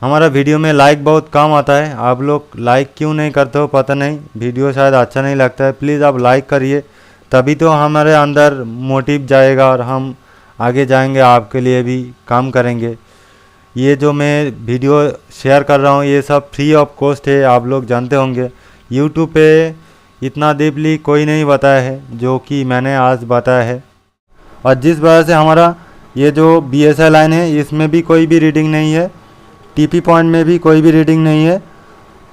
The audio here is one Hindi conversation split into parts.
हमारा वीडियो में लाइक बहुत कम आता है, आप लोग लाइक क्यों नहीं करते हो पता नहीं, वीडियो शायद अच्छा नहीं लगता है। प्लीज़ आप लाइक करिए, तभी तो हमारे अंदर मोटिव जाएगा और हम आगे जाएंगे, आपके लिए भी काम करेंगे। ये जो मैं वीडियो शेयर कर रहा हूँ ये सब फ्री ऑफ कॉस्ट है, आप लोग जानते होंगे। यूट्यूब पे इतना डीपली कोई नहीं बताया है जो कि मैंने आज बताया है। और जिस वजह से हमारा ये जो BSI लाइन है इसमें भी कोई भी रीडिंग नहीं है, TP पॉइंट में भी कोई भी रीडिंग नहीं है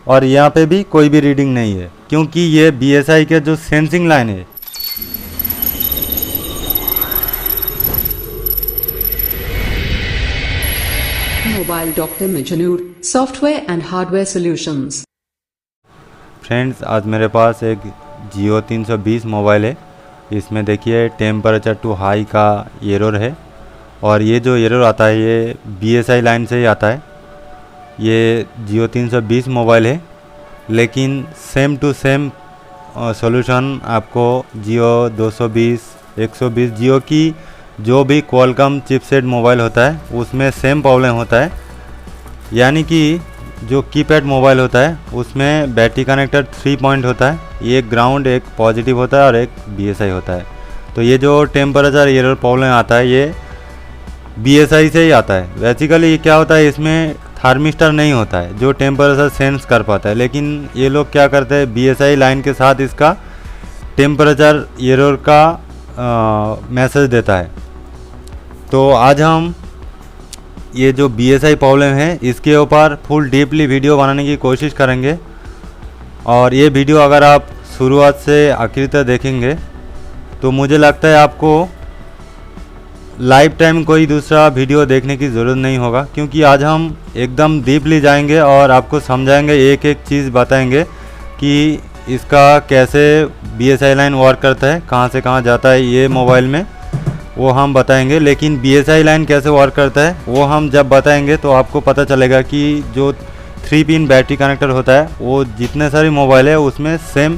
और यहाँ पे भी कोई भी रीडिंग नहीं है, क्योंकि ये BSI के जो सेंसिंग लाइन है Mobile Dr. Mijanur, Software and Hardware Solutions. Friends, आज मेरे पास एक Jio 320 मोबाइल है। इसमें देखिए टेम्परेचर टू हाई का एरर है और ये जो एरर आता है ये BSI लाइन से ही आता है। ये Jio 320 मोबाइल है, लेकिन सेम टू सेम सॉल्यूशन आपको Jio 220, 120 Jio की जो भी क्वालकॉम चिपसेट मोबाइल होता है उसमें सेम प्रॉब्लम होता है। यानी कि जो कीपैड मोबाइल होता है उसमें बैटरी कनेक्टर 3 पॉइंट होता है, एक ग्राउंड, एक पॉजिटिव होता है और एक BSI होता है। तो ये जो टेम्परेचर एरर प्रॉब्लम आता है ये BSI से ही आता है। बेसिकली ये क्या होता है, इसमें थार्मिस्टर नहीं होता है जो टेम्परेचर सेंस कर पाता है, लेकिन ये लोग क्या करते हैं BSI लाइन के साथ इसका टेम्परेचर एरर का मैसेज देता है। तो आज हम ये जो BSI प्रॉब्लम है इसके ऊपर फुल डीपली वीडियो बनाने की कोशिश करेंगे। और ये वीडियो अगर आप शुरुआत से आखिर तक देखेंगे तो मुझे लगता है आपको लाइफ टाइम कोई दूसरा वीडियो देखने की ज़रूरत नहीं होगा, क्योंकि आज हम एकदम डीपली जाएंगे और आपको समझाएंगे, एक एक चीज़ बताएंगे कि इसका कैसे BSI लाइन वर्क करता है, कहाँ से कहाँ जाता है ये मोबाइल में, वो हम बताएंगे। लेकिन BSI लाइन कैसे वर्क करता है वो हम जब बताएंगे तो आपको पता चलेगा कि जो 3 पिन बैटरी कनेक्टर होता है वो जितने सारी मोबाइल है उसमें सेम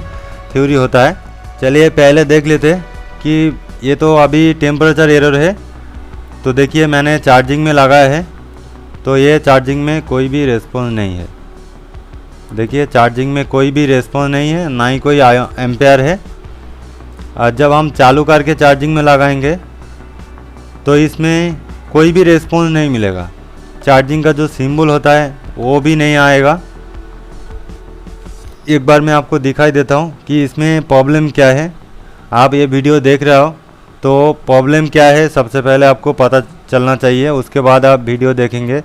थ्योरी होता है। चलिए पहले देख लेते हैं कि ये तो अभी टेम्परेचर एरर है। तो देखिए मैंने चार्जिंग में लगाया है तो ये चार्जिंग में कोई भी रेस्पॉन्स नहीं है। देखिए चार्जिंग में कोई भी रेस्पॉन्स नहीं है, ना ही कोई एम्पेयर है। और जब हम चालू करके चार्जिंग में लगाएंगे तो इसमें कोई भी रेस्पॉन्स नहीं मिलेगा, चार्जिंग का जो सिंबल होता है वो भी नहीं आएगा। एक बार मैं आपको दिखाई देता हूँ कि इसमें प्रॉब्लम क्या है। आप ये वीडियो देख रहे हो तो प्रॉब्लम क्या है सबसे पहले आपको पता चलना चाहिए, उसके बाद आप वीडियो देखेंगे।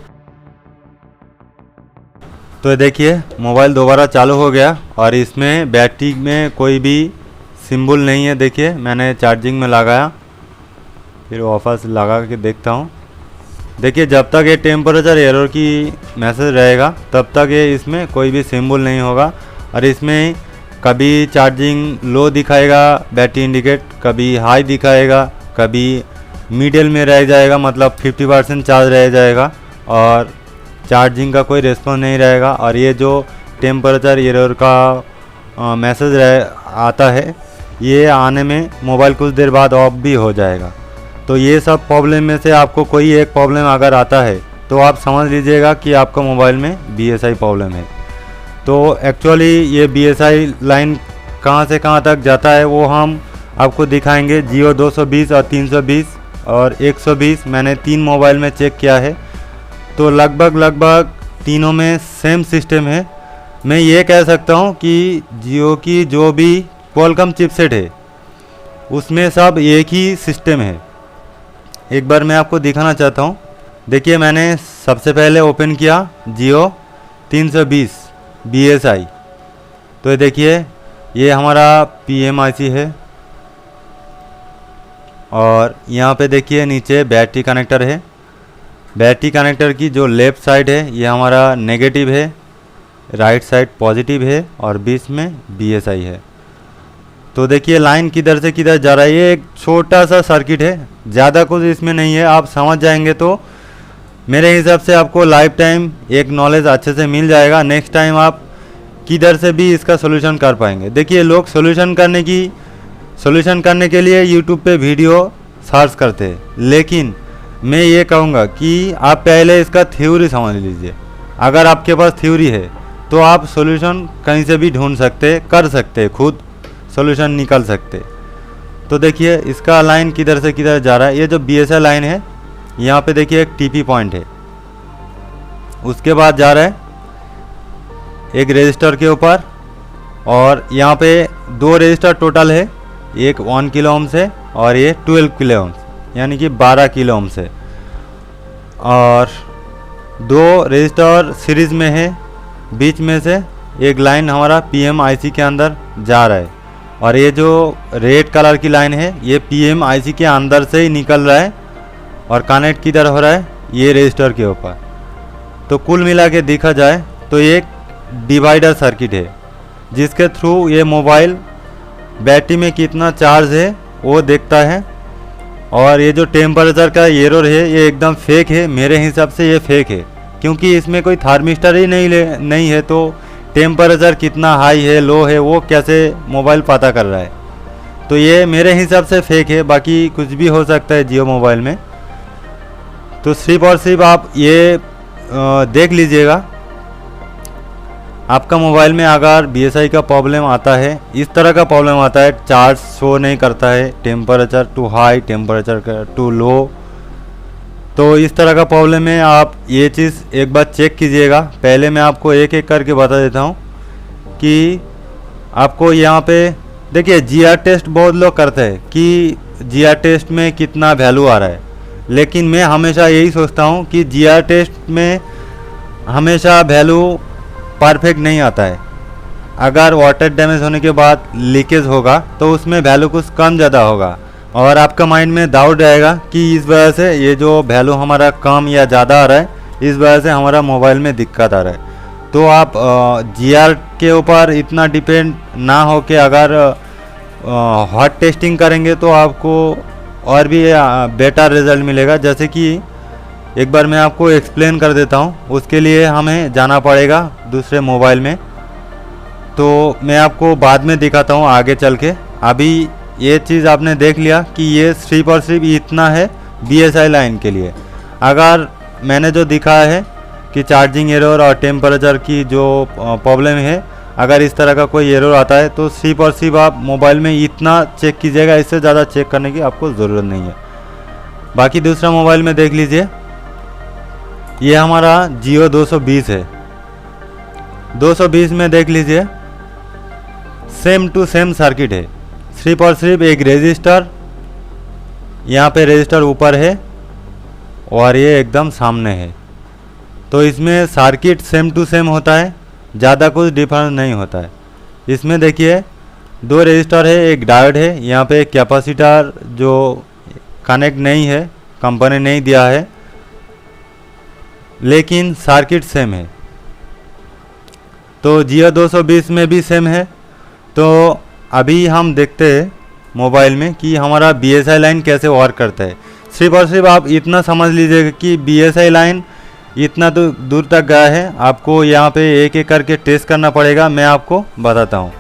तो देखिए मोबाइल दोबारा चालू हो गया और इसमें बैटरी में कोई भी सिंबल नहीं है। देखिए मैंने चार्जिंग में लगाया, फिर वापस लगा के देखता हूँ। देखिए जब तक ये टेम्परेचर एरर की मैसेज रहेगा तब तक ये इसमें कोई भी सिंबल नहीं होगा। और इसमें कभी चार्जिंग लो दिखाएगा बैटरी इंडिकेट, कभी हाई दिखाएगा, कभी मिडिल में रह जाएगा, मतलब 50% चार्ज रह जाएगा और चार्जिंग का कोई रिस्पॉन्स नहीं रहेगा। और ये जो टेम्परेचर एरर का मैसेज आता है ये आने में मोबाइल कुछ देर बाद ऑफ भी हो जाएगा। तो ये सब प्रॉब्लम में से आपको कोई एक प्रॉब्लम अगर आता है तो आप समझ लीजिएगा कि आपका मोबाइल में BSI प्रॉब्लम है। तो एक्चुअली ये BSI लाइन कहाँ से कहाँ तक जाता है वो हम आपको दिखाएंगे। Jio 220 और 320 और 120 मैंने 3 मोबाइल में चेक किया है, तो लगभग तीनों में सेम सिस्टम है। मैं ये कह सकता हूँ कि Jio की जो भी क्वालकॉम चिपसेट है उसमें सब एक ही सिस्टम है। एक बार मैं आपको दिखाना चाहता हूँ। देखिए मैंने सबसे पहले ओपन किया Jio 320 BSI, तो ये देखिए ये हमारा PMIC है और यहाँ पे देखिए नीचे बैटरी कनेक्टर है। बैटरी कनेक्टर की जो लेफ़्ट साइड है ये हमारा नेगेटिव है, राइट साइड पॉजिटिव है और बीच में BSI है। तो देखिए लाइन किधर से किधर जा रहा है, ये एक छोटा सा सर्किट है, ज़्यादा कुछ इसमें नहीं है। आप समझ जाएंगे तो मेरे हिसाब से आपको लाइफ टाइम एक नॉलेज अच्छे से मिल जाएगा। नेक्स्ट टाइम आप किधर से भी इसका सोल्यूशन कर पाएंगे। देखिए लोग सोल्यूशन करने के लिए यूट्यूब पे वीडियो सर्च करते हैं, लेकिन मैं ये कहूँगा कि आप पहले इसका थ्योरी समझ लीजिए। अगर आपके पास थ्योरी है तो आप सॉल्यूशन कहीं से भी ढूंढ सकते, कर सकते, खुद सॉल्यूशन निकाल सकते। तो देखिए इसका लाइन किधर से किधर जा रहा है। ये जो BSI लाइन है यहाँ पे देखिए एक TP पॉइंट है, उसके बाद जा रहा है एक रजिस्टर के ऊपर, और यहाँ पे 2 रजिस्टर टोटल है, एक 1 किलो ओम से और ये 12 किलो ओम, यानी कि 12 किलो ओम से, और 2 रजिस्टर सीरीज में है। बीच में से एक लाइन हमारा PMIC के अंदर जा रहा है, और ये जो रेड कलर की लाइन है ये PMIC के अंदर से ही निकल रहा है और कनेक्ट किधर हो रहा है, ये रजिस्टर के ऊपर। तो कुल मिला के देखा जाए तो ये एक डिवाइडर सर्किट है जिसके थ्रू ये मोबाइल बैटरी में कितना चार्ज है वो देखता है। और ये जो टेम्परेचर का एरर है ये एकदम फेक है, मेरे हिसाब से ये फेक है, क्योंकि इसमें कोई थार्मिस्टर ही नहीं है, तो टेम्परेचर कितना हाई है लो है वो कैसे मोबाइल पता कर रहा है। तो ये मेरे हिसाब से फेक है, बाकी कुछ भी हो सकता है जियो मोबाइल में। तो सिर्फ और सिर्फ आप ये देख लीजिएगा, आपका मोबाइल में अगर BSI का प्रॉब्लम आता है, इस तरह का प्रॉब्लम आता है, चार्ज शो नहीं करता है, temperature too high, temperature too low, तो इस तरह का प्रॉब्लम है, आप ये चीज़ एक बार चेक कीजिएगा। पहले मैं आपको एक एक करके बता देता हूँ कि आपको यहाँ पे देखिए GR टेस्ट बहुत लोग करते हैं कि GR टेस्ट में कितना वैल्यू आ रहा है, लेकिन मैं हमेशा यही सोचता हूँ कि GR टेस्ट में हमेशा वैल्यू परफेक्ट नहीं आता है। अगर वाटर डैमेज होने के बाद लीकेज होगा तो उसमें वैल्यू कुछ कम ज़्यादा होगा, और आपका माइंड में डाउट रहेगा कि इस वजह से ये जो वैल्यू हमारा कम या ज़्यादा आ रहा है, इस वजह से हमारा मोबाइल में दिक्कत आ रहा है। तो आप GR के ऊपर इतना डिपेंड ना हो के अगर हॉट टेस्टिंग करेंगे तो आपको और भी बेटर रिजल्ट मिलेगा। जैसे कि एक बार मैं आपको एक्सप्लेन कर देता हूँ, उसके लिए हमें जाना पड़ेगा दूसरे मोबाइल में, तो मैं आपको बाद में दिखाता हूँ आगे चल के। अभी ये चीज़ आपने देख लिया कि ये सिर्फ और सिर्फ इतना है BSI लाइन के लिए। अगर मैंने जो दिखाया है कि चार्जिंग एरर और टेम्परेचर की जो प्रॉब्लम है, अगर इस तरह का कोई एरर आता है तो सिर्फ और सिर्फ आप मोबाइल में इतना चेक कीजिएगा, इससे ज़्यादा चेक करने की आपको ज़रूरत नहीं है। बाकी दूसरा मोबाइल में देख लीजिए, ये हमारा जियो 220 है। 220 में देख लीजिए सेम टू सेम सर्किट है, सिर्फ और सिर्फ एक रजिस्टर, यहाँ पे रजिस्टर ऊपर है और ये एकदम सामने है। तो इसमें सर्किट सेम टू सेम होता है, ज़्यादा कुछ डिफरेंस नहीं होता है। इसमें देखिए 2 रजिस्टर है, एक डायोड है, यहाँ पे एक कैपेसिटर जो कनेक्ट नहीं है, कंपनी नहीं दिया है, लेकिन सर्किट सेम है। तो जियो 220 में भी सेम है। तो अभी हम देखते हैं मोबाइल में कि हमारा BSI लाइन कैसे वर्क करता है। सिर्फ और सिर्फ आप इतना समझ लीजिएगा कि BSI लाइन इतना तो दूर तक गया है, आपको यहाँ पे एक एक करके टेस्ट करना पड़ेगा, मैं आपको बताता हूँ।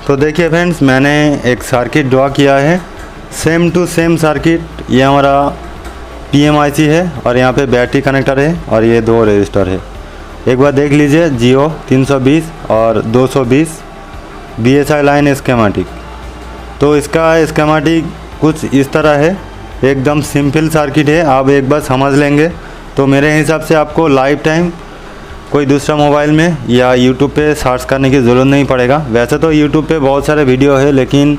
तो देखिए फ्रेंड्स, मैंने एक सर्किट ड्रॉ किया है, सेम टू सेम सर्किट। ये हमारा PMIC है और यहाँ पे बैटरी कनेक्टर है और ये 2 रजिस्टर है। एक बार देख लीजिए जियो 320 और 220 BSI लाइन स्कीमेटिक। तो इसका स्कीमेटिक कुछ इस तरह है, एकदम सिंपल सर्किट है, आप एक बार समझ लेंगे तो मेरे हिसाब से आपको लाइफ टाइम कोई दूसरा मोबाइल में या YouTube पे सर्च करने की ज़रूरत नहीं पड़ेगा। वैसे तो YouTube पे बहुत सारे वीडियो है, लेकिन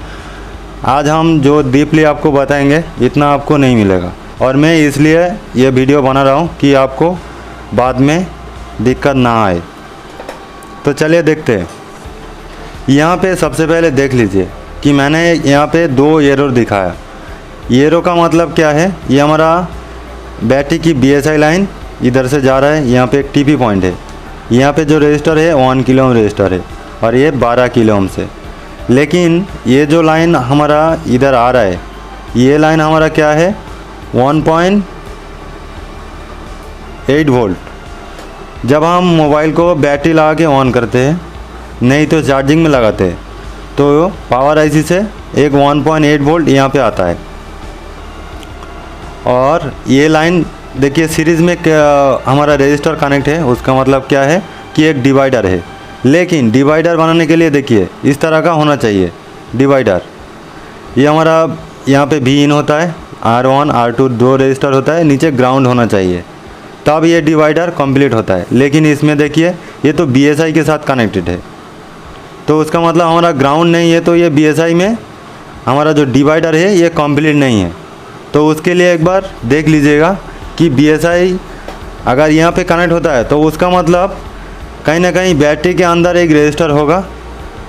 आज हम जो डीपली आपको बताएंगे इतना आपको नहीं मिलेगा, और मैं इसलिए ये वीडियो बना रहा हूँ कि आपको बाद में दिक्कत ना आए। तो चलिए देखते हैं। यहाँ पे सबसे पहले देख लीजिए कि मैंने यहाँ पे 2 एरो दिखाया। एरो का मतलब क्या है, ये हमारा बैटरी की BSI लाइन इधर से जा रहा है, यहाँ पे एक TP पॉइंट है, यहाँ पे जो रजिस्टर है 1 किलो ओम रजिस्टर है और ये 12 किलो ओम से। लेकिन ये जो लाइन हमारा इधर आ रहा है, ये लाइन हमारा क्या है 1.8 वोल्ट। जब हम मोबाइल को बैटरी लगा के ऑन करते हैं, नहीं तो चार्जिंग में लगाते हैं, तो पावर IC से एक 1.8 वोल्ट यहाँ पे आता है, और ये लाइन देखिए सीरीज़ में हमारा रजिस्टर कनेक्ट है, उसका मतलब क्या है कि एक डिवाइडर है। लेकिन डिवाइडर बनाने के लिए देखिए इस तरह का होना चाहिए डिवाइडर। ये हमारा यहाँ पे भी इन होता है, R1 R2 दो रजिस्टर होता है, नीचे ग्राउंड होना चाहिए, तब ये डिवाइडर कंप्लीट होता है। लेकिन इसमें देखिए ये तो BSI के साथ कनेक्टेड है, तो उसका मतलब हमारा ग्राउंड नहीं है, तो ये BSI में हमारा जो डिवाइडर है ये कंप्लीट नहीं है। तो उसके लिए एक बार देख लीजिएगा कि BSI अगर यहाँ पे कनेक्ट होता है तो उसका मतलब कहीं ना कहीं बैटरी के अंदर एक रजिस्टर होगा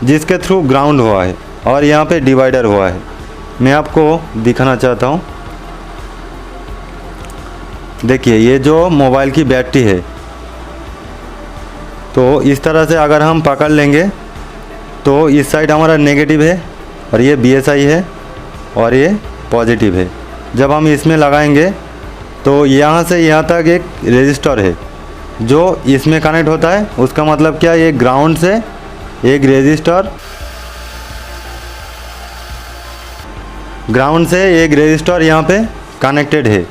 जिसके थ्रू ग्राउंड हुआ है और यहाँ पे डिवाइडर हुआ है। मैं आपको दिखाना चाहता हूँ। देखिए ये जो मोबाइल की बैटरी है, तो इस तरह से अगर हम पकड़ लेंगे तो इस साइड हमारा नेगेटिव है और ये BSI है और ये पॉजिटिव है। जब हम इसमें लगाएंगे तो यहाँ से यहाँ तक एक रजिस्टर है जो इसमें कनेक्ट होता है। उसका मतलब क्या, ये ग्राउंड से एक रजिस्टर यहाँ पे कनेक्टेड है।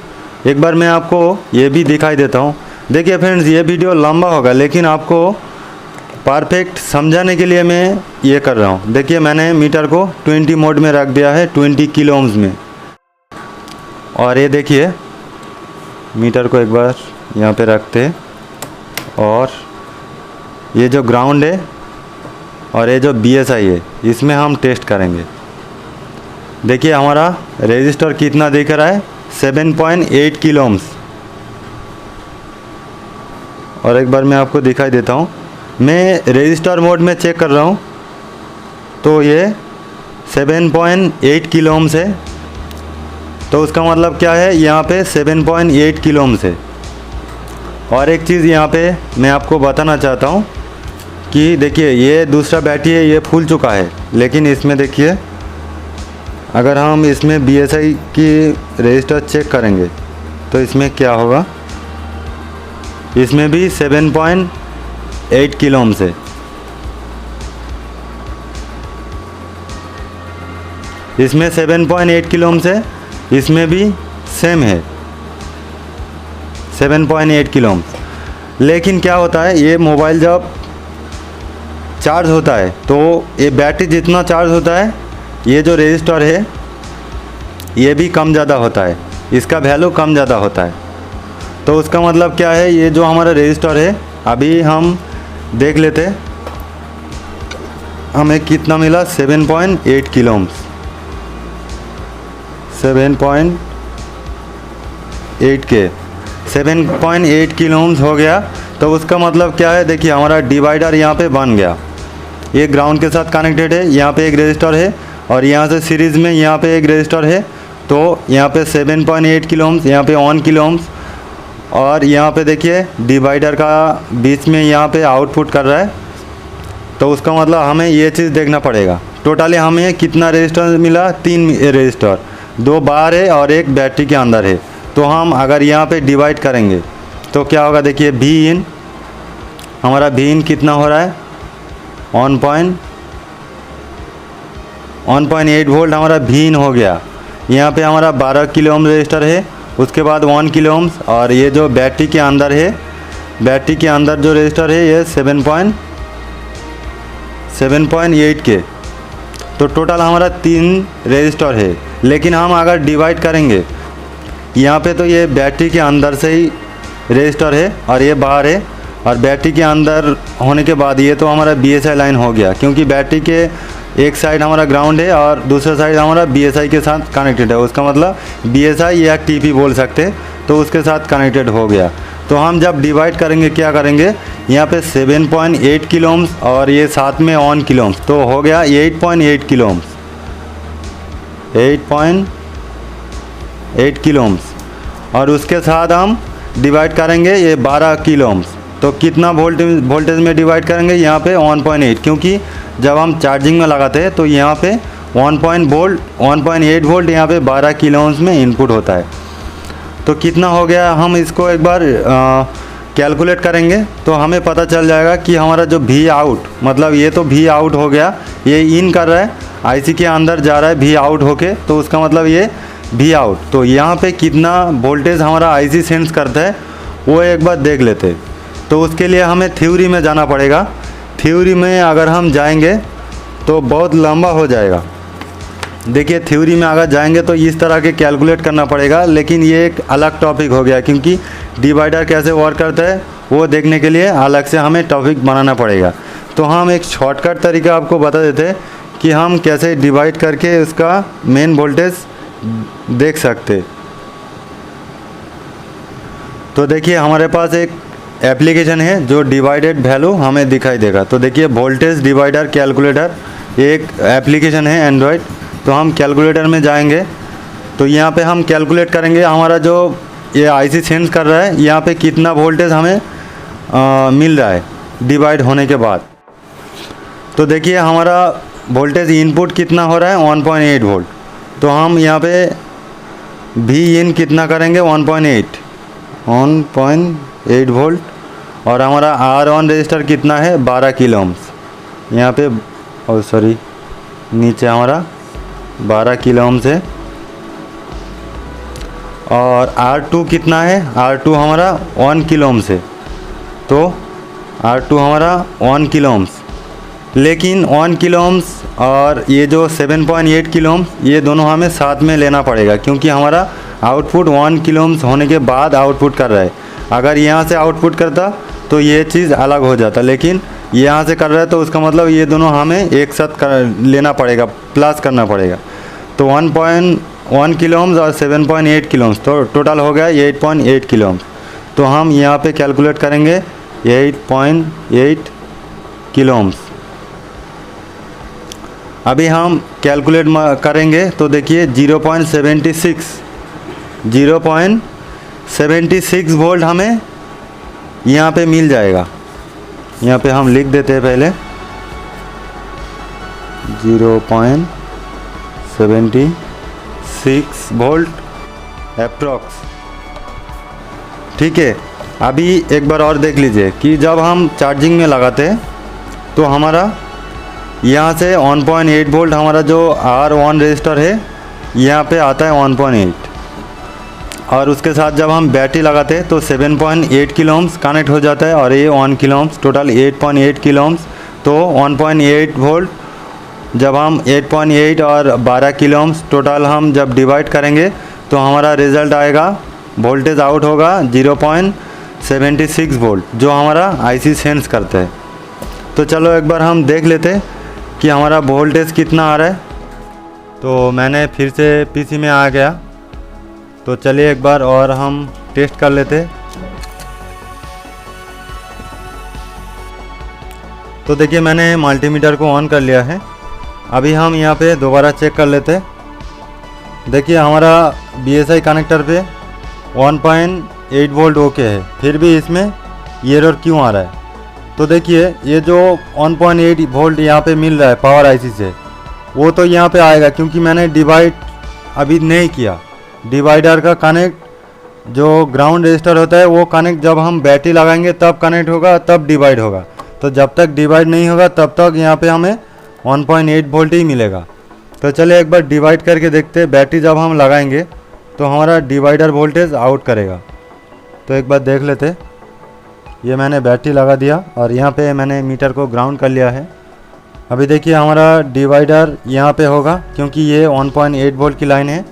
एक बार मैं आपको ये भी दिखाई देता हूँ। देखिए फ्रेंड्स, ये वीडियो लंबा होगा लेकिन आपको परफेक्ट समझाने के लिए मैं ये कर रहा हूँ। देखिए मैंने मीटर को 20 मोड में रख दिया है, 20 किलो ओम्स में। और ये देखिए मीटर को एक बार यहाँ पे रखते हैं और ये जो ग्राउंड है और ये जो BSI है इसमें हम टेस्ट करेंगे। देखिए हमारा रजिस्टर कितना दिख रहा है, 7.8 किलो ओम्स। और एक बार मैं आपको दिखाई देता हूँ। मैं रजिस्टर मोड में चेक कर रहा हूँ तो ये 7.8 किलो ओम्स है। तो उसका मतलब क्या है, यहाँ पे 7.8 किलो ओम्स है। और एक चीज़ यहाँ पे मैं आपको बताना चाहता हूँ कि देखिए ये दूसरा बैटरी है, ये फूल चुका है। लेकिन इसमें देखिए अगर हम इसमें BSI की रजिस्टर चेक करेंगे तो इसमें क्या होगा, इसमें भी 7.8 किलो ओम्स है। इसमें 7.8 किलो ओम्स है, इसमें भी सेम है 7.8 किलो ओम्स। लेकिन क्या होता है, ये मोबाइल जब चार्ज होता है तो ये बैटरी जितना चार्ज होता है ये जो रजिस्टर है ये भी कम ज़्यादा होता है, इसका वैल्यू कम ज़्यादा होता है। तो उसका मतलब क्या है, ये जो हमारा रजिस्टर है अभी हम देख लेते हमें कितना मिला, 7.8 किलो ओम्स। 7.8 किलो ओम्स हो गया। तो उसका मतलब क्या है, देखिए हमारा डिवाइडर यहाँ पे बन गया। ये ग्राउंड के साथ कनेक्टेड है, यहाँ पे एक रजिस्टर है और यहाँ से सीरीज़ में यहाँ पे एक रजिस्टर है। तो यहाँ पे 7.8 किलो ओम्स, यहाँ पे 1 किलो ओम्स और यहाँ पे देखिए डिवाइडर का बीच में यहाँ पे आउटपुट कर रहा है। तो उसका मतलब हमें ये चीज़ देखना पड़ेगा। टोटली हमें कितना रजिस्टर मिला, 3 रजिस्टर, 2 बाहर है और एक बैटरी के अंदर है। तो हम अगर यहाँ पे डिवाइड करेंगे तो क्या होगा, देखिए भी इन हमारा भी इन कितना हो रहा है, 1.8 वोल्ट हमारा भी इन हो गया। यहाँ पे हमारा 12 किलो ओम रजिस्टर है, उसके बाद 1 किलो ओम्स और ये जो बैटरी के अंदर है, बैटरी के अंदर जो रजिस्टर है ये 7.8 के। तो टोटल हमारा 3 रजिस्टर है। लेकिन हम अगर डिवाइड करेंगे, यहाँ पे तो ये बैटरी के अंदर से ही रजिस्टर है और ये बाहर है, और बैटरी के अंदर होने के बाद ये तो हमारा BSI लाइन हो गया, क्योंकि बैटरी के एक साइड हमारा ग्राउंड है और दूसरा साइड हमारा BSI के साथ कनेक्टेड है। उसका मतलब BSI या TP बोल सकते हैं, तो उसके साथ कनेक्टेड हो गया। तो हम जब डिवाइड करेंगे क्या करेंगे, यहाँ पे 7.8 किलो ओम्स और ये साथ में 1 किलो ओम्स, तो हो गया 8.8 किलो ओम्स, 8.8 किलो ओम्स। और उसके साथ हम डिवाइड करेंगे ये 12 किलो ओम्स, तो कितना वोल्टेज में डिवाइड करेंगे, यहाँ पे 1.8, क्योंकि जब हम चार्जिंग में लगाते हैं तो यहाँ पे 1.8 वोल्ट यहाँ पे 12 किलो ओम्स में इनपुट होता है। तो कितना हो गया, हम इसको एक बार कैलकुलेट करेंगे तो हमें पता चल जाएगा कि हमारा जो V आउट, मतलब ये तो V आउट हो गया, ये इन कर रहा है, IC के अंदर जा रहा है V आउट होके, तो उसका मतलब ये वी आउट। तो यहाँ पे कितना वोल्टेज हमारा आईसी सेंस करता है वो एक बार देख लेते हैं। तो उसके लिए हमें थ्योरी में जाना पड़ेगा। थ्योरी में अगर हम जाएंगे तो बहुत लंबा हो जाएगा। देखिए थ्योरी में अगर जाएंगे तो इस तरह के कैलकुलेट करना पड़ेगा, लेकिन ये एक अलग टॉपिक हो गया, क्योंकि डिवाइडर कैसे वर्क करता है वो देखने के लिए अलग से हमें टॉपिक बनाना पड़ेगा। तो हम एक शॉर्टकट तरीका आपको बता देते हैं कि हम कैसे डिवाइड करके उसका मेन वोल्टेज देख सकते। तो देखिए हमारे पास एक एप्लीकेशन है जो डिवाइडेड वैल्यू हमें दिखाई देगा। तो देखिए वोल्टेज डिवाइडर कैलकुलेटर एक एप्लीकेशन है एंड्रॉयड। तो हम कैलकुलेटर में जाएंगे तो यहाँ पे हम कैलकुलेट करेंगे हमारा जो ये आईसी सेंस कर रहा है यहाँ पे कितना वोल्टेज हमें मिल रहा है डिवाइड होने के बाद। तो देखिए हमारा वोल्टेज इनपुट कितना हो रहा है 1.8 वोल्ट। तो हम यहाँ पे वी इन कितना करेंगे 1.8 वोल्ट, और हमारा आर ऑन रजिस्टर कितना है 12 किलो ओम्स यहाँ पे, और सॉरी नीचे हमारा 12 किलो ओम्स है। और R2 कितना है, R2 हमारा 1 किलो ओम्स है। तो R2 हमारा 1 किलो ओम्स, लेकिन 1 किलो ओम्स और ये जो 7.8 किलो ओम्स ये दोनों हमें साथ में लेना पड़ेगा, क्योंकि हमारा आउटपुट 1 किलो ओम्स होने के बाद आउटपुट कर रहा है। अगर यहाँ से आउटपुट करता तो ये चीज़ अलग हो जाता, लेकिन यहाँ से कर रहा है तो उसका मतलब ये दोनों हमें एक साथ लेना पड़ेगा, प्लस करना पड़ेगा। तो 1.1 किलो ओम्स और 7.8 किलो ओम्स, तो टोटल हो गया 8.8 किलो ओम्स। तो हम यहाँ पे कैलकुलेट करेंगे 8.8 किलो ओम्स। अभी हम कैलकुलेट करेंगे तो देखिए 0.76 वोल्ट हमें यहाँ पे मिल जाएगा। यहाँ पे हम लिख देते हैं पहले 0.76 वोल्ट एप्रोक्स। ठीक है, अभी एक बार और देख लीजिए कि जब हम चार्जिंग में लगाते हैं तो हमारा यहाँ से 1.8 वोल्ट हमारा जो R1 रजिस्टर है यहाँ पे आता है 1.8, और उसके साथ जब हम बैटरी लगाते हैं तो 7.8 किलो ओम्स कनेक्ट हो जाता है, और ये 1 kilo ohms, total 8.8 kilo ohms. तो 1.8 वोल्ट जब हम 8.8 और 12 किलो ओम्स टोटल हम जब डिवाइड करेंगे तो हमारा रिज़ल्ट आएगा, वोल्टेज आउट होगा 0.76 वोल्ट, जो हमारा आईसी सेंस करता है। तो चलो एक बार हम देख लेते हैं कि हमारा वोल्टेज कितना आ रहा है। तो मैंने फिर से पीसी में आ गया, तो चलिए एक बार और हम टेस्ट कर लेते। तो देखिए मैंने मल्टीमीटर को ऑन कर लिया है। अभी हम यहाँ पे दोबारा चेक कर लेते। देखिए हमारा BSI कनेक्टर पे 1.8 वोल्ट ओके है, फिर भी इसमें एरर क्यों आ रहा है। तो देखिए ये जो 1.8 वोल्ट यहाँ पे मिल रहा है पावर आईसी से, वो तो यहाँ पे आएगा क्योंकि मैंने डिवाइड अभी नहीं किया। डिवाइडर का कनेक्ट जो ग्राउंड रजिस्टर होता है वो कनेक्ट जब हम बैटरी लगाएंगे तब कनेक्ट होगा, तब डिवाइड होगा। तो जब तक डिवाइड नहीं होगा तब तक यहाँ पे हमें 1.8 वोल्ट ही मिलेगा। तो चलिए एक बार डिवाइड करके देखते हैं। बैटरी जब हम लगाएंगे तो हमारा डिवाइडर वोल्टेज आउट करेगा। तो एक बार देख लेते। ये मैंने बैटरी लगा दिया और यहाँ पे मैंने मीटर को ग्राउंड कर लिया है। अभी देखिए हमारा डिवाइडर यहाँ पे होगा क्योंकि ये 1.8 वोल्ट की लाइन है।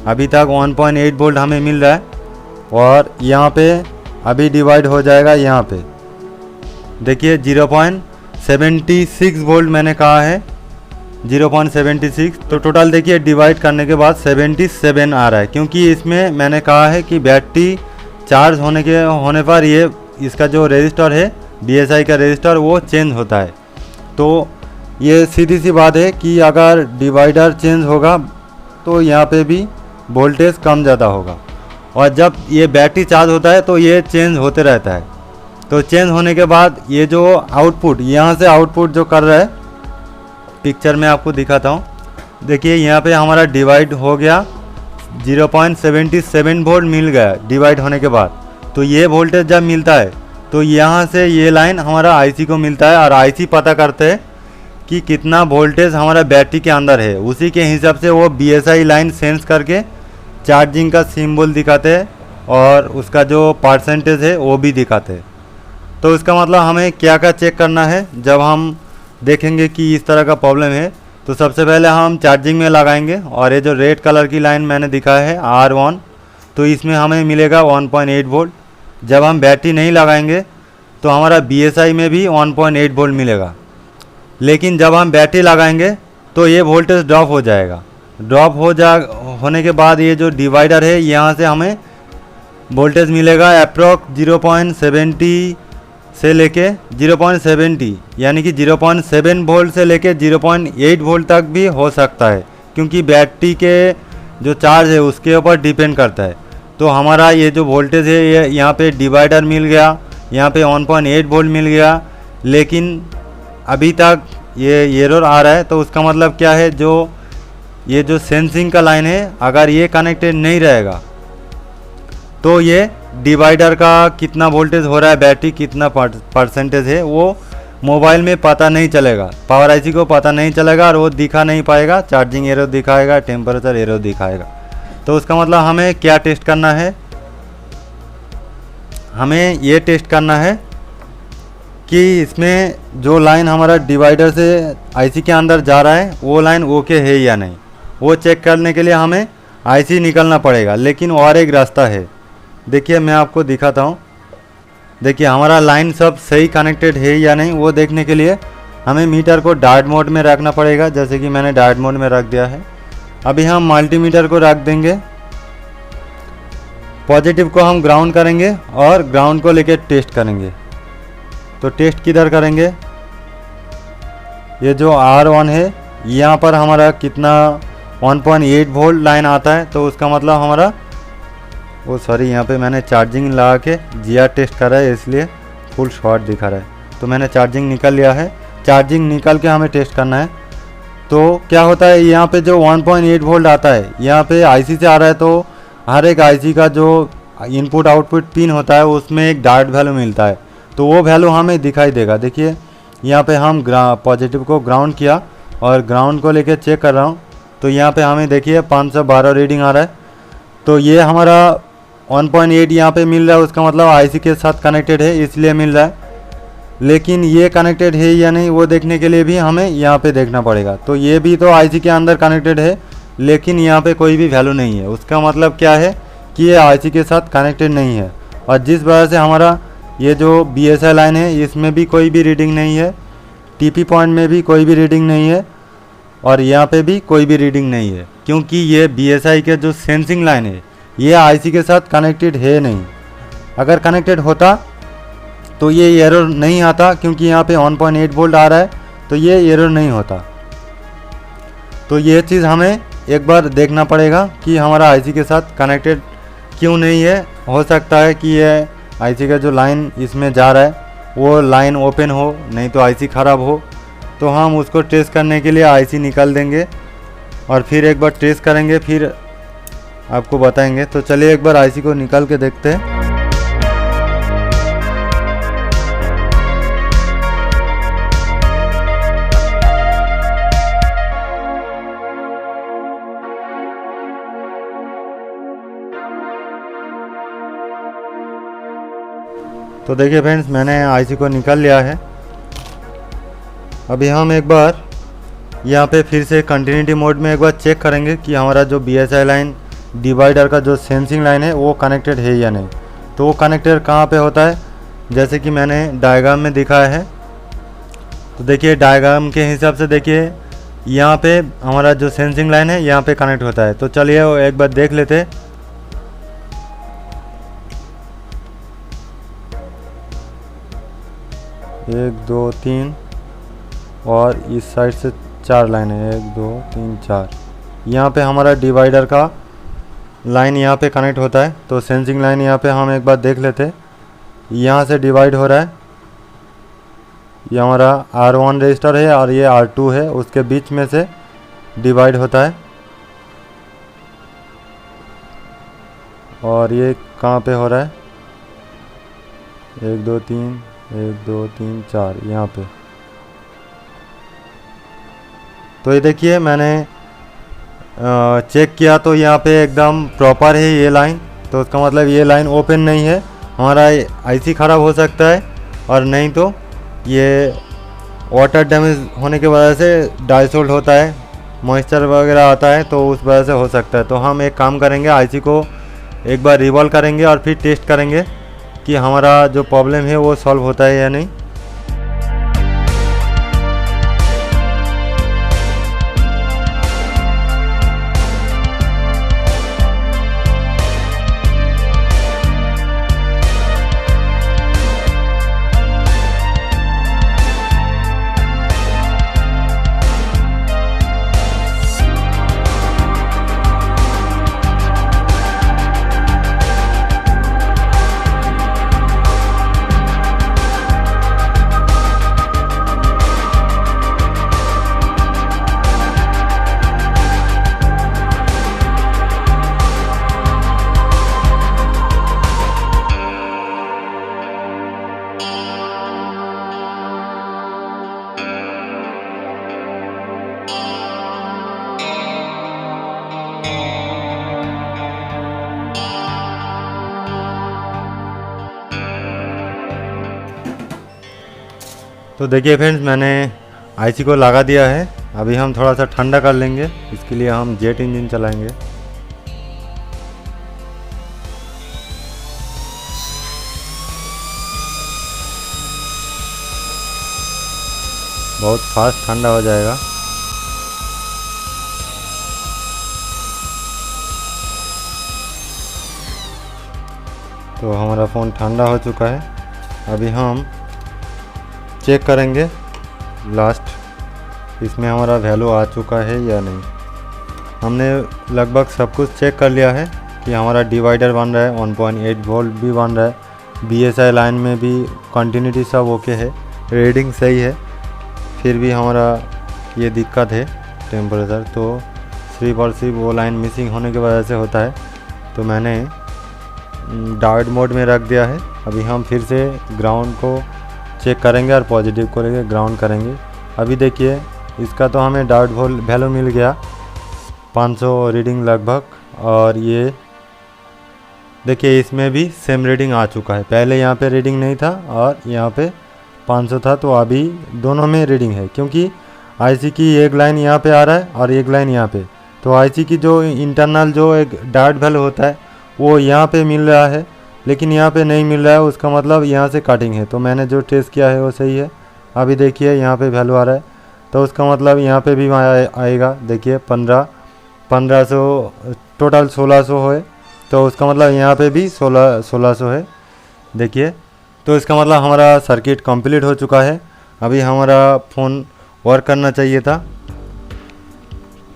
अभी तक 1.8 वोल्ट हमें मिल रहा है, और यहाँ पे अभी डिवाइड हो जाएगा। यहाँ पे देखिए 0.76 वोल्ट मैंने कहा है, 0.76। तो टोटल देखिए डिवाइड करने के बाद 77 आ रहा है, क्योंकि इसमें मैंने कहा है कि बैटरी चार्ज होने पर ये इसका जो रजिस्टर है BSI का रजिस्टर वो चेंज होता है। तो ये सीधी सी बात है कि अगर डिवाइडर चेंज होगा तो यहाँ पे भी वोल्टेज कम ज़्यादा होगा, और जब ये बैटरी चार्ज होता है तो ये चेंज होते रहता है। तो चेंज होने के बाद ये जो आउटपुट यहाँ से आउटपुट जो कर रहा है, पिक्चर में आपको दिखाता हूँ। देखिए यहाँ पे हमारा डिवाइड हो गया, 0.77 वोल्ट मिल गया डिवाइड होने के बाद। तो ये वोल्टेज जब मिलता है तो यहाँ से ये लाइन हमारा आईसी को मिलता है, और आईसी पता करते हैं कि कितना वोल्टेज हमारा बैटरी के अंदर है। उसी के हिसाब से वो BSI लाइन सेंस करके चार्जिंग का सिंबल दिखाते हैं और उसका जो परसेंटेज है वो भी दिखाते हैं। तो इसका मतलब हमें क्या क्या चेक करना है जब हम देखेंगे कि इस तरह का प्रॉब्लम है। तो सबसे पहले हम चार्जिंग में लगाएंगे और ये जो रेड कलर की लाइन मैंने दिखाया है R1, तो इसमें हमें मिलेगा 1.8 वोल्ट। जब हम बैटरी नहीं लगाएंगे तो हमारा BSI में भी 1.8 वोल्ट मिलेगा, लेकिन जब हम बैटरी लगाएंगे तो ये वोल्टेज ड्रॉप हो जाएगा। होने के बाद ये जो डिवाइडर है यहाँ से हमें वोल्टेज मिलेगा अप्रॉक्स 0.70 से लेके 0.70, यानी कि 0.7 वोल्ट से लेके 0.8 वोल्ट तक भी हो सकता है, क्योंकि बैटरी के जो चार्ज है उसके ऊपर डिपेंड करता है। तो हमारा ये जो वोल्टेज है ये यहाँ पे डिवाइडर मिल गया, यहाँ पे 1.8 वोल्ट मिल गया, लेकिन अभी तक ये एरर आ रहा है। तो उसका मतलब क्या है, जो ये जो सेंसिंग का लाइन है अगर ये कनेक्टेड नहीं रहेगा तो ये डिवाइडर का कितना वोल्टेज हो रहा है, बैटरी कितना परसेंटेज है, वो मोबाइल में पता नहीं चलेगा, पावर आईसी को पता नहीं चलेगा और वो दिखा नहीं पाएगा। चार्जिंग एरर दिखाएगा, टेम्परेचर एरर दिखाएगा। तो उसका मतलब हमें क्या टेस्ट करना है, हमें ये टेस्ट करना है कि इसमें जो लाइन हमारा डिवाइडर से आईसी के अंदर जा रहा है वो लाइन ओके है या नहीं। वो चेक करने के लिए हमें आईसी निकलना पड़ेगा, लेकिन और एक रास्ता है। देखिए मैं आपको दिखाता हूँ। देखिए हमारा लाइन सब सही कनेक्टेड है या नहीं, वो देखने के लिए हमें मीटर को डार्ट मोड में रखना पड़ेगा, जैसे कि मैंने डार्ट मोड में रख दिया है। अभी हम मल्टीमीटर को रख देंगे, पॉजिटिव को हम ग्राउंड करेंगे और ग्राउंड को लेके टेस्ट करेंगे। तो टेस्ट किधर करेंगे, ये जो R1 है यहाँ पर हमारा कितना 1.8 वोल्ट लाइन आता है। तो उसका मतलब हमारा सॉरी यहाँ पे मैंने चार्जिंग लगा के GR टेस्ट करा है, इसलिए फुल शॉर्ट दिखा रहा है। तो मैंने चार्जिंग निकल लिया है, चार्जिंग निकाल के हमें टेस्ट करना है। तो क्या होता है, यहाँ पे जो 1.8 वोल्ट आता है यहाँ पे आईसी से आ रहा है, तो हर एक आईसी का जो इनपुट आउटपुट पिन होता है उसमें एक डार्ट वैल्यू मिलता है, तो वो वैल्यू हमें दिखाई देगा। देखिए यहाँ पे हम पॉजिटिव को ग्राउंड किया और ग्राउंड को लेके चेक कर रहा हूँ, तो यहाँ पे हमें देखिए 512 रीडिंग आ रहा है। तो ये हमारा 1.8 यहाँ पे मिल रहा है, उसका मतलब आईसी के साथ कनेक्टेड है इसलिए मिल रहा है। लेकिन ये कनेक्टेड है या नहीं वो देखने के लिए भी हमें यहाँ पे देखना पड़ेगा। तो ये भी तो आईसी के अंदर कनेक्टेड है, लेकिन यहाँ पे कोई भी वैल्यू नहीं है। उसका मतलब क्या है कि ये आईसी के साथ कनेक्टेड नहीं है, और जिस वजह से हमारा ये जो BSI लाइन है इसमें भी कोई भी रीडिंग नहीं है, TP पॉइंट में भी कोई भी रीडिंग नहीं है, और यहाँ पे भी कोई भी रीडिंग नहीं है, क्योंकि ये BSI के जो सेंसिंग लाइन है ये आईसी के साथ कनेक्टेड है नहीं। अगर कनेक्टेड होता तो ये एरर नहीं आता, क्योंकि यहाँ पे 1.8 वोल्ट आ रहा है तो ये एरर नहीं होता। तो ये चीज़ हमें एक बार देखना पड़ेगा कि हमारा आईसी के साथ कनेक्टेड क्यों नहीं है। हो सकता है कि ये आईसी का जो लाइन इसमें जा रहा है वो लाइन ओपन हो, नहीं तो आईसी ख़राब हो। तो हम उसको टेस्ट करने के लिए आईसी निकाल देंगे और फिर एक बार टेस्ट करेंगे, फिर आपको बताएंगे। तो चलिए एक बार आईसी को निकाल के देखते हैं। तो देखिए फ्रेंड्स, मैंने आईसी को निकाल लिया है। अभी हम एक बार यहाँ पे फिर से कंटिन्यूटी मोड में एक बार चेक करेंगे कि हमारा जो BSI लाइन डिवाइडर का जो सेंसिंग लाइन है वो कनेक्टेड है या नहीं। तो वो कनेक्टेड कहाँ पे होता है, जैसे कि मैंने डायग्राम में दिखाया है। तो देखिए डायग्राम के हिसाब से देखिए यहाँ पे हमारा जो सेंसिंग लाइन है यहाँ पे कनेक्ट होता है। तो चलिए वो एक बार देख लेते हैं। एक दो तीन और इस साइड से 4 लाइन है, 1 2 3 4। यहाँ पे हमारा डिवाइडर का लाइन यहाँ पे कनेक्ट होता है। तो सेंसिंग लाइन यहाँ पे हम एक बार देख लेते हैं। यहाँ से डिवाइड हो रहा है, ये हमारा R1 रजिस्टर है और ये R2 है, उसके बीच में से डिवाइड होता है। और ये कहाँ पे हो रहा है, 1 2 3 1 2 3 4 यहाँ पे। तो ये देखिए मैंने चेक किया तो यहाँ पे एकदम प्रॉपर है ये लाइन, तो उसका मतलब ये लाइन ओपन नहीं है। हमारा आईसी ख़राब हो सकता है, और नहीं तो ये वाटर डैमेज होने की वजह से डाई सोल्ट होता है, मॉइस्चर वगैरह आता है, तो उस वजह से हो सकता है। तो हम एक काम करेंगे, आईसी को एक बार रिवॉल्व करेंगे और फिर टेस्ट करेंगे कि हमारा जो प्रॉब्लम है वो सॉल्व होता है या नहीं। तो देखिए फ्रेंड्स, मैंने आईसी को लगा दिया है। अभी हम थोड़ा सा ठंडा कर लेंगे, इसके लिए हम जेट इंजन चलाएंगे। बहुत फास्ट ठंडा हो जाएगा। तो हमारा फ़ोन ठंडा हो चुका है। अभी हम चेक करेंगे लास्ट इसमें हमारा वैल्यू आ चुका है या नहीं। हमने लगभग सब कुछ चेक कर लिया है कि हमारा डिवाइडर बन रहा है, 1.8 वोल्ट भी बन रहा है, बीएसआई लाइन में भी कंटिन्यूटी सब ओके है, रीडिंग सही है। फिर भी हमारा ये दिक्कत है टेम्परेचर, तो सिर्फ और सिर्फ वो लाइन मिसिंग होने की वजह से होता है। तो मैंने डायोड मोड में रख दिया है। अभी हम फिर से ग्राउंड को चेक करेंगे और पॉजिटिव को लेके ग्राउंड करेंगे। अभी देखिए इसका तो हमें डायोड वैल्यू मिल गया 500 रीडिंग लगभग, और ये देखिए इसमें भी सेम रीडिंग आ चुका है। पहले यहाँ पे रीडिंग नहीं था और यहाँ पे 500 था, तो अभी दोनों में रीडिंग है, क्योंकि आईसी की एक लाइन यहाँ पे आ रहा है और एक लाइन यहाँ पे। तो आईसी की जो इंटरनल जो एक डायोड वैल्यू होता है वो यहाँ पे मिल रहा है, लेकिन यहाँ पे नहीं मिल रहा है, उसका मतलब यहाँ से कटिंग है। तो मैंने जो टेस्ट किया है वो सही है। अभी देखिए यहाँ पे वैल्यू आ रहा है, तो उसका मतलब यहाँ पे भी आएगा। देखिए 1500 टोटल 1600 है, तो उसका मतलब यहाँ पे भी 1600 है। देखिए, तो इसका मतलब हमारा सर्किट कंप्लीट हो चुका है। अभी हमारा फ़ोन वर्क करना चाहिए था।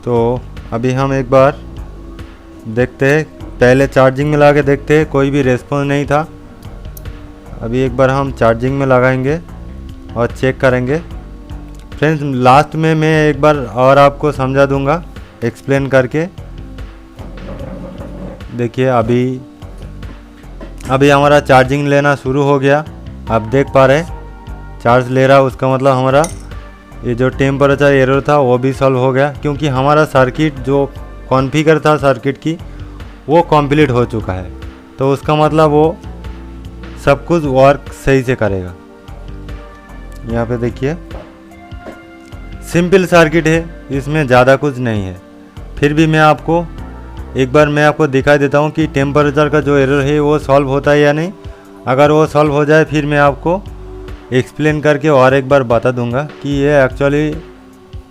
तो अभी हम एक बार देखते हैं, पहले चार्जिंग में लगा के देखते हैं, कोई भी रेस्पॉन्स नहीं था। अभी एक बार हम चार्जिंग में लगाएंगे और चेक करेंगे। फ्रेंड्स, लास्ट में मैं एक बार और आपको समझा दूंगा एक्सप्लेन करके। देखिए अभी हमारा चार्जिंग लेना शुरू हो गया। आप देख पा रहे चार्ज ले रहा, उसका मतलब हमारा ये जो टेम्परेचर एरर था वो भी सॉल्व हो गया, क्योंकि हमारा सर्किट जो कॉन्फ़िगर था सर्किट की वो कंप्लीट हो चुका है। तो उसका मतलब वो सब कुछ वर्क सही से करेगा। यहाँ पे देखिए सिंपल सर्किट है, इसमें ज़्यादा कुछ नहीं है। फिर भी मैं आपको एक बार दिखाई देता हूँ कि टेम्परेचर का जो एरर है वो सॉल्व होता है या नहीं। अगर वो सॉल्व हो जाए फिर मैं आपको एक्सप्लेन करके और एक बार बता दूंगा कि ये एक्चुअली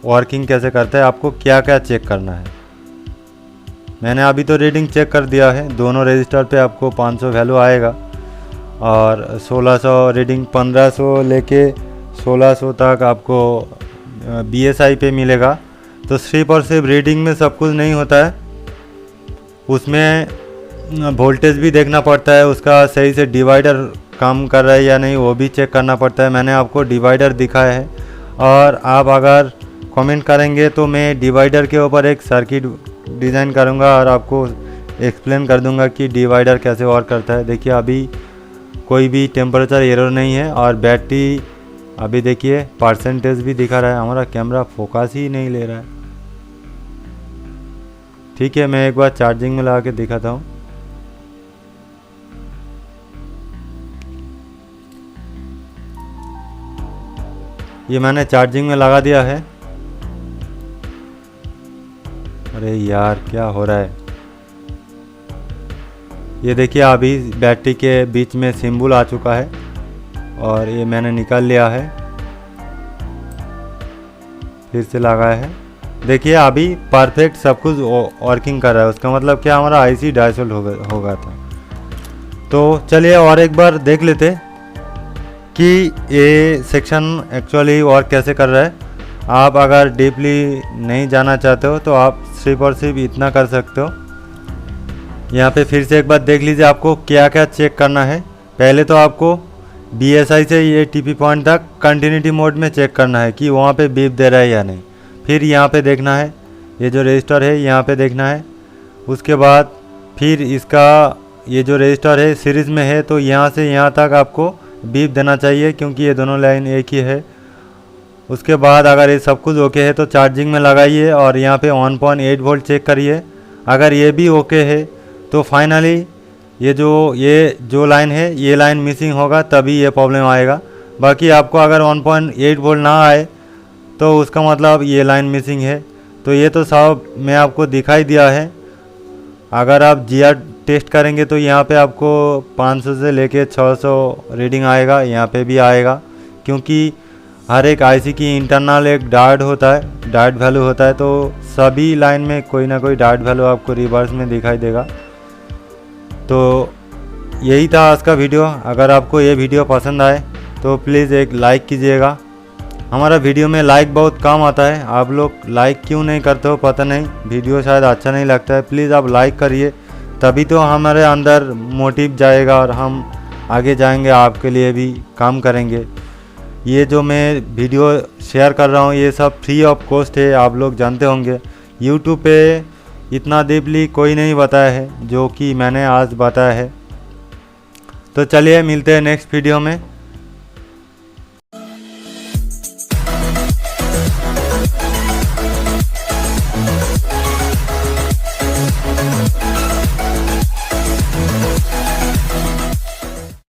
वर्किंग कैसे करता है, आपको क्या क्या चेक करना है। मैंने अभी तो रीडिंग चेक कर दिया है, दोनों रजिस्टर पे आपको 500 वैल्यू आएगा और 1600 रीडिंग, 1500 लेके 1600 तक आपको बीएसआई पे मिलेगा। तो सिर्फ और सिर्फ रीडिंग में सब कुछ नहीं होता है, उसमें वोल्टेज भी देखना पड़ता है, उसका सही से डिवाइडर काम कर रहा है या नहीं वो भी चेक करना पड़ता है। मैंने आपको डिवाइडर दिखाया है, और आप अगर कमेंट करेंगे तो मैं डिवाइडर के ऊपर एक सर्किट डिज़ाइन करूँगा और आपको एक्सप्लेन कर दूँगा कि डिवाइडर कैसे वर्क करता है। देखिए अभी कोई भी टेम्परेचर एरर नहीं है, और बैटरी अभी देखिए परसेंटेज भी दिखा रहा है। हमारा कैमरा फोकस ही नहीं ले रहा है। ठीक है, मैं एक बार चार्जिंग में लगा के दिखाता हूँ। ये मैंने चार्जिंग में लगा दिया है। अरे यार क्या हो रहा है, ये देखिए अभी बैटरी के बीच में सिंबल आ चुका है और ये मैंने निकाल लिया है, फिर से लगाया है। देखिए अभी परफेक्ट सब कुछ वर्किंग कर रहा है, उसका मतलब क्या हमारा आईसी डाइसोल्ट हो गया था। तो चलिए और एक बार देख लेते कि ये सेक्शन एक्चुअली वर्क कैसे कर रहा है। आप अगर डीपली नहीं जाना चाहते हो तो आप सिर्फ और सिर्फ इतना कर सकते हो। यहाँ पे फिर से एक बार देख लीजिए आपको क्या क्या चेक करना है। पहले तो आपको BSI से ये TP पॉइंट तक कंटिन्यूटी मोड में चेक करना है कि वहाँ पे बीप दे रहा है या नहीं। फिर यहाँ पे देखना है, ये जो रजिस्टर है यहाँ पे देखना है। उसके बाद फिर इसका ये जो रजिस्टर है सीरीज़ में है तो यहाँ से यहाँ तक आपको बीप देना चाहिए क्योंकि ये दोनों लाइन एक ही है। उसके बाद अगर ये सब कुछ ओके है तो चार्जिंग में लगाइए और यहाँ पे 1.8 वोल्ट चेक करिए। अगर ये भी ओके है तो फाइनली ये जो लाइन है ये लाइन मिसिंग होगा, तभी ये प्रॉब्लम आएगा। बाकी आपको अगर 1.8 वोल्ट ना आए तो उसका मतलब ये लाइन मिसिंग है। तो ये तो सब मैं आपको दिखाई दिया है। अगर आप GR टेस्ट करेंगे तो यहाँ पे आपको 500 से लेके 600 रीडिंग आएगा, यहाँ पे भी आएगा क्योंकि हर एक आईसी की इंटरनल एक डायोड होता है, डायोड वैल्यू होता है। तो सभी लाइन में कोई ना कोई डायोड वैल्यू आपको रिवर्स में दिखाई देगा। तो यही था आज का वीडियो। अगर आपको ये वीडियो पसंद आए तो प्लीज़ एक लाइक कीजिएगा। हमारा वीडियो में लाइक बहुत कम आता है, आप लोग लाइक क्यों नहीं करते हो पता नहीं, वीडियो शायद अच्छा नहीं लगता है। प्लीज़ आप लाइक करिए, तभी तो हमारे अंदर मोटिव जाएगा और हम आगे जाएंगे, आपके लिए भी काम करेंगे। ये जो मैं वीडियो शेयर कर रहा हूँ ये सब फ्री ऑफ कॉस्ट है, आप लोग जानते होंगे। यूट्यूब पे इतना डीपली कोई नहीं बताया है जो कि मैंने आज बताया है। तो चलिए मिलते हैं नेक्स्ट वीडियो में।